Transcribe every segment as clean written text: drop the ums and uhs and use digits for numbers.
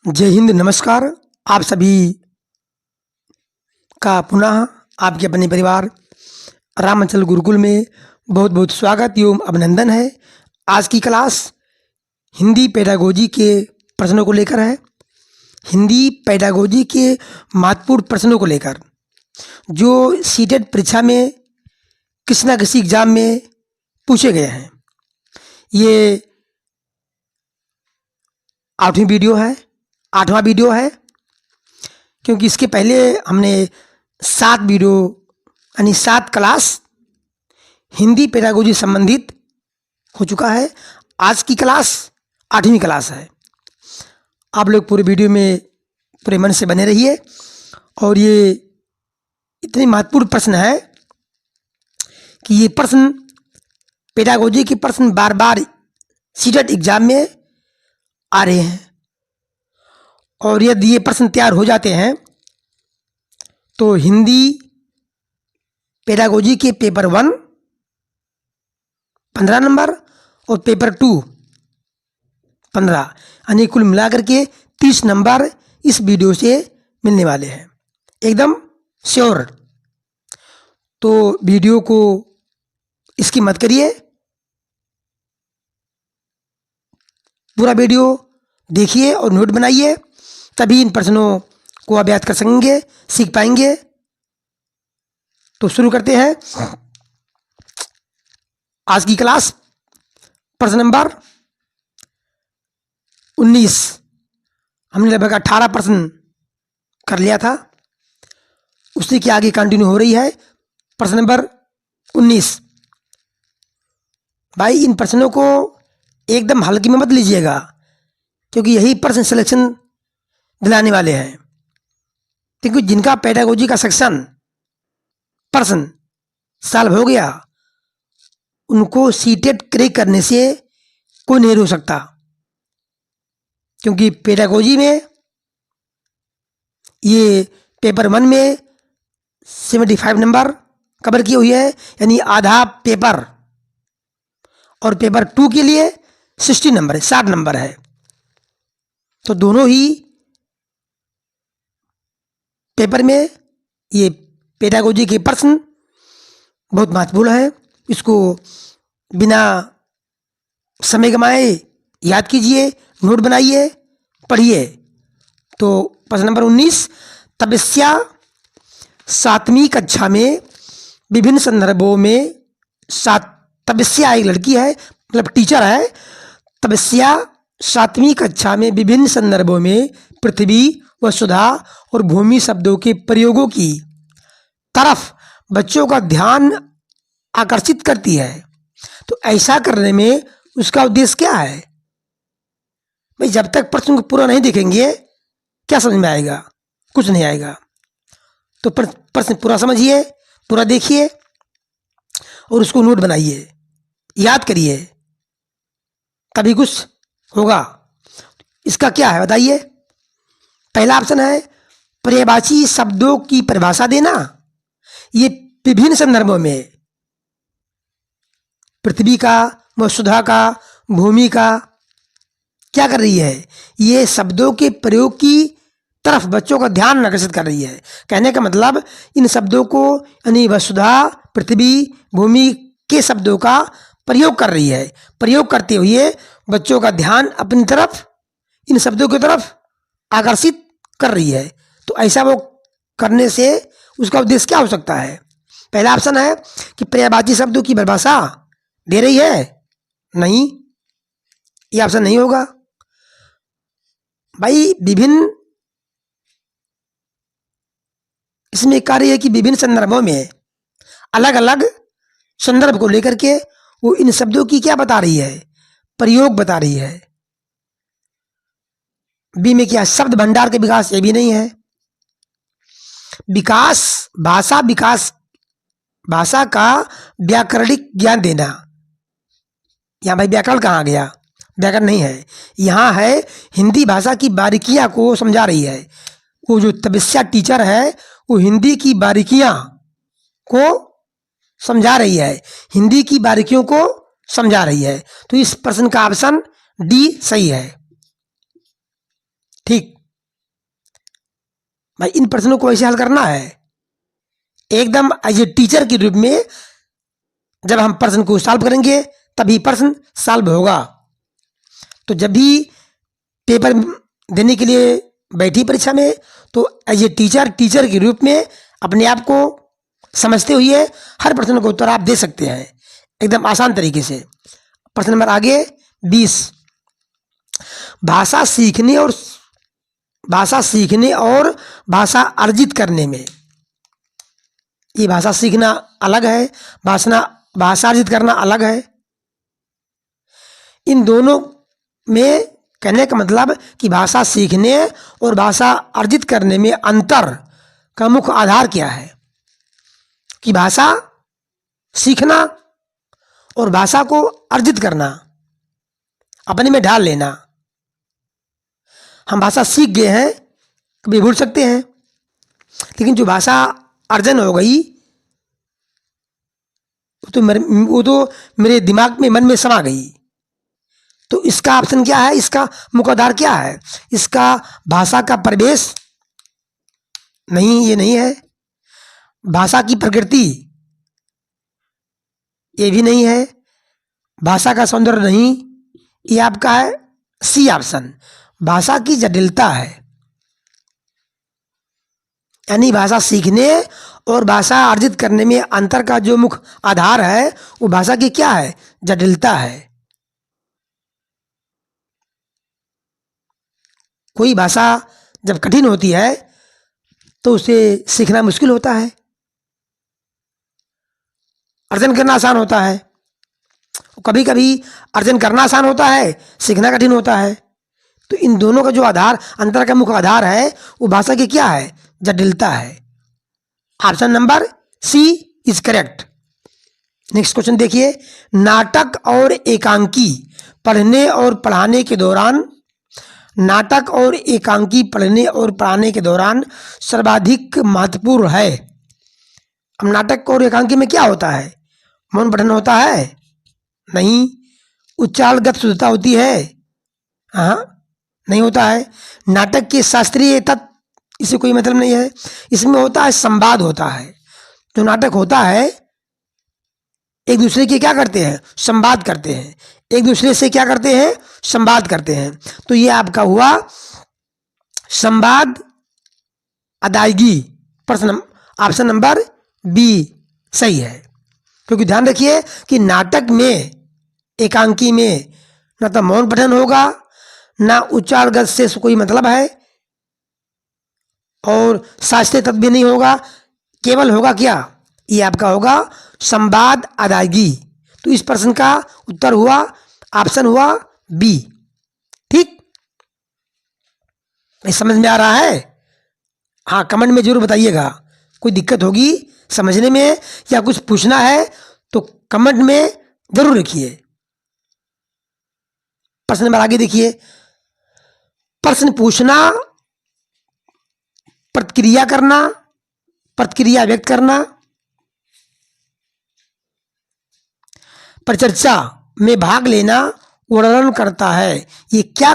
जय हिंद, नमस्कार। आप सभी का पुनः आपके अपने परिवार रामाचल गुरुकुल में बहुत बहुत स्वागत एवं अभिनंदन है। आज की क्लास हिंदी पेडागोजी के प्रश्नों को लेकर है। हिंदी पेडागोजी के महत्वपूर्ण प्रश्नों को लेकर जो सीटेट परीक्षा में किसी न किसी एग्जाम में पूछे गए हैं। ये आठवां वीडियो है, क्योंकि इसके पहले हमने 7 वीडियो यानी 7 क्लास हिंदी पेडागोजी संबंधित हो चुका है। आज की क्लास 8वीं क्लास है। आप लोग पूरे वीडियो में पूरे मन से बने रहिए। और ये इतने महत्वपूर्ण प्रश्न है कि ये प्रश्न पेडागोजी के प्रश्न बार बार सीटेट एग्जाम में आ रहे हैं। और यदि ये प्रश्न तैयार हो जाते हैं तो हिंदी पेडागोजी के पेपर 1 15 नंबर और पेपर 2 15 यानी कुल मिलाकर के 30 नंबर इस वीडियो से मिलने वाले हैं, एकदम श्योर। तो वीडियो को इसकी मत करिए, पूरा वीडियो देखिए और नोट बनाइए, तभी इन प्रश्नों को अभ्यास कर सकेंगे, सीख पाएंगे। तो शुरू करते हैं आज की क्लास। प्रश्न नंबर 19। हमने लगभग 18 प्रश्न कर लिया था, उसी के आगे कंटिन्यू हो रही है। प्रश्न नंबर 19। भाई, इन प्रश्नों को एकदम हल्के में मत लीजिएगा, क्योंकि यही प्रश्न सिलेक्शन दिलाने वाले हैं। क्योंकि जिनका पेडागोजी का सेक्शन प्रश्न सॉल्व हो गया, उनको सीटेट क्रैक करने से कोई नहीं रोक सकता। क्योंकि पेडागोजी में ये पेपर 1 में 75 नंबर कवर की हुई है, यानी आधा पेपर। और पेपर 2 के लिए 60 नंबर है, 60 नंबर है। तो दोनों ही पेपर में ये पेडागोजी के प्रश्न बहुत महत्वपूर्ण है। इसको बिना समय गंवाए याद कीजिए, नोट बनाइए, पढ़िए। तो प्रश्न नंबर 19। तपस्या 7वीं कक्षा में विभिन्न संदर्भों में तपस्या एक लड़की है, मतलब टीचर है। तपस्या 7वीं कक्षा में विभिन्न संदर्भों में पृथ्वी, वसुधा और भूमि शब्दों के प्रयोगों की तरफ बच्चों का ध्यान आकर्षित करती है। तो ऐसा करने में उसका उद्देश्य क्या है? भाई, जब तक प्रश्न को पूरा नहीं देखेंगे क्या समझ में आएगा? कुछ नहीं आएगा। तो प्रश्न पूरा समझिए, पूरा देखिए और उसको नोट बनाइए, याद करिए, तभी कुछ होगा। इसका क्या है बताइए? पहला ऑप्शन है पर्यायवाची शब्दों की परिभाषा देना। ये विभिन्न संदर्भों में पृथ्वी का, वसुधा का, भूमि का क्या कर रही है? ये शब्दों के प्रयोग की तरफ बच्चों का ध्यान आकर्षित कर रही है। कहने का मतलब इन शब्दों को, यानी वसुधा, पृथ्वी, भूमि के शब्दों का प्रयोग कर रही है। प्रयोग करते हुए बच्चों का ध्यान अपनी तरफ, इन शब्दों की तरफ आकर्षित कर रही है। तो ऐसा वो करने से उसका उद्देश्य क्या हो सकता है? पहला ऑप्शन है कि पर्यायवाची शब्दों की परिभाषा दे रही है। नहीं, ये ऑप्शन नहीं होगा। भाई, विभिन्न, इसमें कार्य है कि विभिन्न संदर्भों में अलग अलग संदर्भ को लेकर के वो इन शब्दों की क्या बता रही है? प्रयोग बता रही है। बी में क्या? शब्द भंडार के विकास, ये भी नहीं है। विकास, भाषा का व्याकरणिक ज्ञान देना। यहां भाई व्याकरण कहाँ आ गया? व्याकरण नहीं है, यहाँ है हिंदी भाषा की बारीकियां को समझा रही है। वो जो तपस्या टीचर है वो हिंदी की बारीकियां को समझा रही है, हिंदी की बारीकियों को समझा रही है। तो इस प्रश्न का ऑप्शन डी सही है। ठीक। भाई इन प्रश्नों को ऐसे हल करना है एकदम एज ए टीचर के रूप में। जब हम प्रश्न को सॉल्व करेंगे तभी प्रश्न सॉल्व होगा। तो जब भी पेपर देने के लिए बैठी परीक्षा में तो एज ए टीचर के रूप में अपने आप को समझते हुए हर प्रश्न का उत्तर आप दे सकते हैं एकदम आसान तरीके से। प्रश्न नंबर आगे 20, भाषा सीखने और भाषा अर्जित करने में। ये भाषा सीखना अलग है, भाषा अर्जित करना अलग है। इन दोनों में कहने का मतलब कि भाषा सीखने और भाषा अर्जित करने में अंतर का मुख्य आधार क्या है? कि भाषा सीखना और भाषा को अर्जित करना, अपने में ढाल लेना। हम भाषा सीख गए हैं, कभी भूल सकते हैं, लेकिन जो भाषा अर्जन हो गई वो तो मेरे दिमाग में, मन में समा गई। तो इसका ऑप्शन क्या है? इसका मुख्य आधार क्या है? इसका भाषा का परिवेश नहीं, ये नहीं है। भाषा की प्रकृति, ये भी नहीं है। भाषा का सौंदर्य नहीं, ये आपका है सी ऑप्शन। भाषा की जटिलता है, यानी भाषा सीखने और भाषा अर्जित करने में अंतर का जो मुख्य आधार है वो भाषा की क्या है? जटिलता है। कोई भाषा जब कठिन होती है तो उसे सीखना मुश्किल होता है, अर्जन करना आसान होता है। कभी कभी अर्जन करना आसान होता है, सीखना कठिन होता है। तो इन दोनों का जो आधार, अंतर का मुख्य आधार है वो भाषा की क्या है? जटिलता है। Option number C is correct. Next question देखिए, नाटक और एकांकी पढ़ने और पढ़ाने के दौरान, नाटक और एकांकी पढ़ने और पढ़ाने के दौरान सर्वाधिक महत्वपूर्ण है। अब नाटक और एकांकी में क्या होता है? मौन पठन होता है? नहीं। उच्चारणगत शुद्धता होती है? हाँ, नहीं होता है। नाटक के शास्त्रीय तत्व, इसे कोई मतलब नहीं है। इसमें होता है संवाद होता है। जो नाटक होता है एक दूसरे के क्या करते हैं? संवाद करते हैं। एक दूसरे से क्या करते हैं? संवाद करते हैं। तो ये आपका हुआ संवाद अदायगी। प्रश्न ऑप्शन नंबर बी सही है। क्योंकि ध्यान रखिए कि नाटक में, एकांकी में ना तो मौन पठन होगा, ना उच्चारणगत से कोई मतलब है, और शास्त्रीय तत्व भी नहीं होगा। केवल होगा क्या? ये आपका होगा संवाद अदायगी। तो इस प्रश्न का उत्तर हुआ, ऑप्शन हुआ बी। ठीक, समझ में आ रहा है? हाँ, कमेंट में जरूर बताइएगा। कोई दिक्कत होगी समझने में या कुछ पूछना है तो कमेंट में जरूर लिखिए। प्रश्न नंबर आगे देखिए, प्रश्न पूछना, प्रतिक्रिया करना, प्रतिक्रिया व्यक्त करना, परिचर्चा में भाग लेना, वर्णन करता है। ये क्या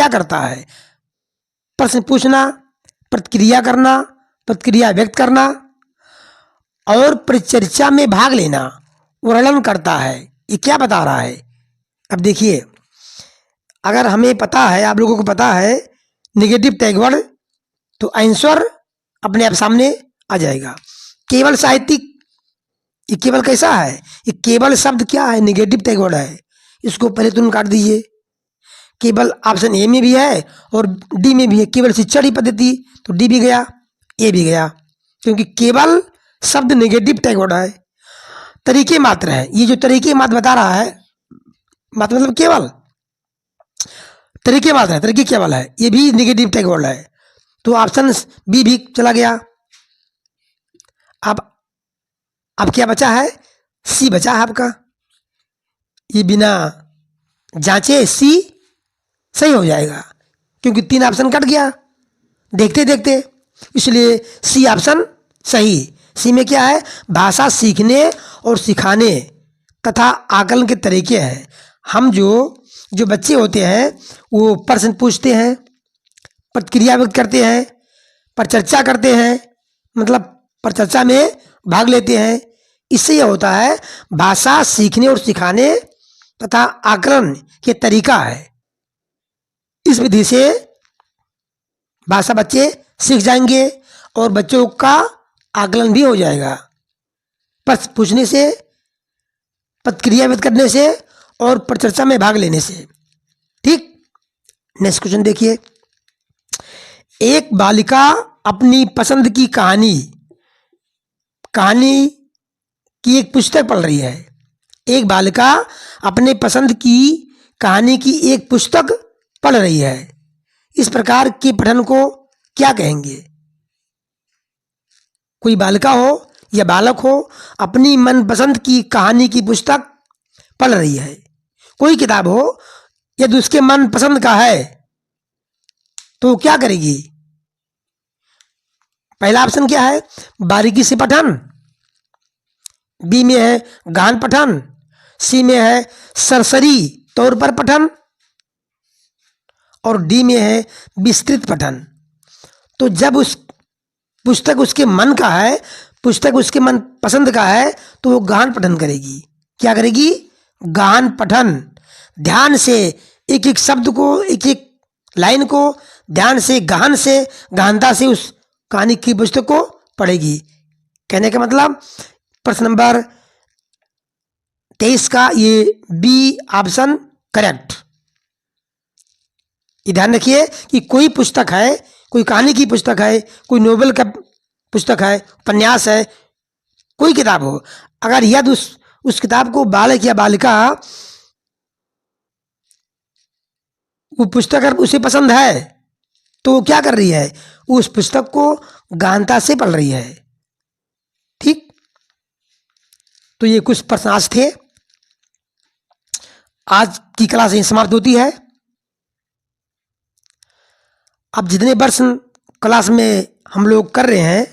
करता है? प्रश्न पूछना, प्रतिक्रिया करना, प्रतिक्रिया व्यक्त करना और परिचर्चा में भाग लेना, वर्णन करता है। ये क्या बता रहा है? अब देखिए, अगर हमें पता है, आप लोगों को पता है नेगेटिव टैग वर्ड, तो आंसर अपने आप सामने आ जाएगा। केवल साहित्यिक, ये केवल कैसा है? ये केवल शब्द क्या है? नेगेटिव टैग वर्ड है। इसको पहले तुम काट दीजिए। केवल ऑप्शन ए में भी है और डी में भी है। केवल शिक्षण ही पद्धति, तो डी भी गया, ए भी गया, क्योंकि केवल शब्द नेगेटिव टैग वर्ड है। तरीके मात्र है, ये जो तरीके मात्र बता रहा है, मतलब केवल तरीके मात्र है, तरीके केवल है, ये भी नेगेटिव टैग वर्ड है। तो ऑप्शन बी भी चला गया। अब क्या बचा है? सी बचा है आपका। ये बिना जांचे सी सही हो जाएगा, क्योंकि 3 ऑप्शन कट गया देखते देखते, इसलिए सी ऑप्शन सही। सी में क्या है? भाषा सीखने और सिखाने तथा आकलन के तरीके हैं। हम जो बच्चे होते हैं वो प्रश्न पूछते हैं, प्रतिक्रिया व्यक्त करते हैं, परिचर्चा करते हैं, मतलब परिचर्चा में भाग लेते हैं। इससे यह होता है भाषा सीखने और सिखाने तथा आकलन के तरीका है। इस विधि से भाषा बच्चे सीख जाएंगे और बच्चों का आकलन भी हो जाएगा, प्रश्न पूछने से, प्रतिक्रिया व्यक्त करने से और परिचर्चा में भाग लेने से। ठीक, नेक्स्ट क्वेश्चन देखिए। एक बालिका अपनी पसंद की कहानी की एक पुस्तक पढ़ रही है। एक बालिका अपने पसंद की कहानी की एक पुस्तक पढ़ रही है। इस प्रकार के पठन को क्या कहेंगे? कोई बालिका हो या बालक हो, अपनी मनपसंद की कहानी की पुस्तक पढ़ रही है। कोई किताब हो यदि उसके मन पसंद का है तो क्या करेगी? पहला ऑप्शन क्या है? बारीकी से पठन, बी में है गहन पठन, सी में है सरसरी तौर पर पठन और डी में है विस्तृत पठन। तो जब उस पुस्तक उसके मन का है, पुस्तक उसके मन पसंद का है, तो वो गहन पठन करेगी। क्या करेगी? गहन पठन। ध्यान से एक एक शब्द को, एक एक लाइन को ध्यान से, गहनता से उस कहानी की पुस्तक को पढ़ेगी। कहने का मतलब प्रश्न नंबर 23 का ये बी ऑप्शन करेक्ट। ये ध्यान रखिए कि कोई पुस्तक है, कोई कहानी की पुस्तक है, कोई नोवेल का पुस्तक है, उपन्यास है, कोई किताब हो, अगर यदि उस किताब को बालक या बालिका वो पुस्तक अगर उसे पसंद है तो वो क्या कर रही है? उस पुस्तक को गहनता से पढ़ रही है। ठीक, तो ये कुछ प्रश्न आज थे। आज की क्लास यहीं समाप्त होती है। अब जितने प्रश्न क्लास में हम लोग कर रहे हैं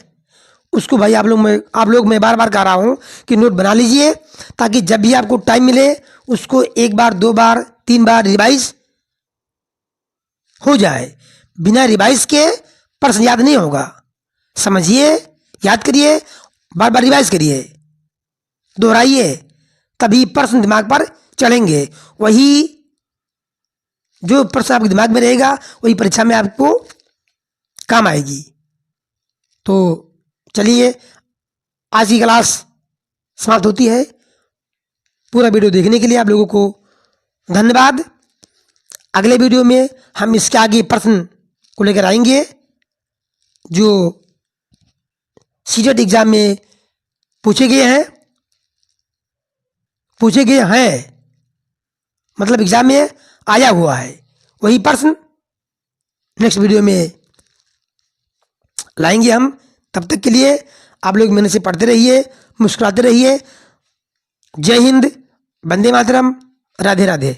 उसको भाई आप लोग मैं बार बार कह रहा हूं कि नोट बना लीजिए, ताकि जब भी आपको टाइम मिले उसको एक बार, दो बार, तीन बार रिवाइज हो जाए। बिना रिवाइज के प्रश्न याद नहीं होगा। समझिए, याद करिए, बार बार रिवाइज करिए, दोहराइए, तभी प्रश्न दिमाग पर चढ़ेंगे। वही जो प्रश्न आपके दिमाग में रहेगा वही परीक्षा में आपको काम आएगी। तो चलिए, आज की क्लास समाप्त होती है। पूरा वीडियो देखने के लिए आप लोगों को धन्यवाद। अगले वीडियो में हम इसके आगे प्रश्न को लेकर आएंगे जो सीटेट एग्जाम में पूछे गए हैं, मतलब एग्जाम में आया हुआ है, वही प्रश्न नेक्स्ट वीडियो में लाएंगे हम। तब तक के लिए आप लोग मेहनत से पढ़ते रहिए, मुस्कुराते रहिए। जय हिंद, वंदे मातरम, राधे राधे।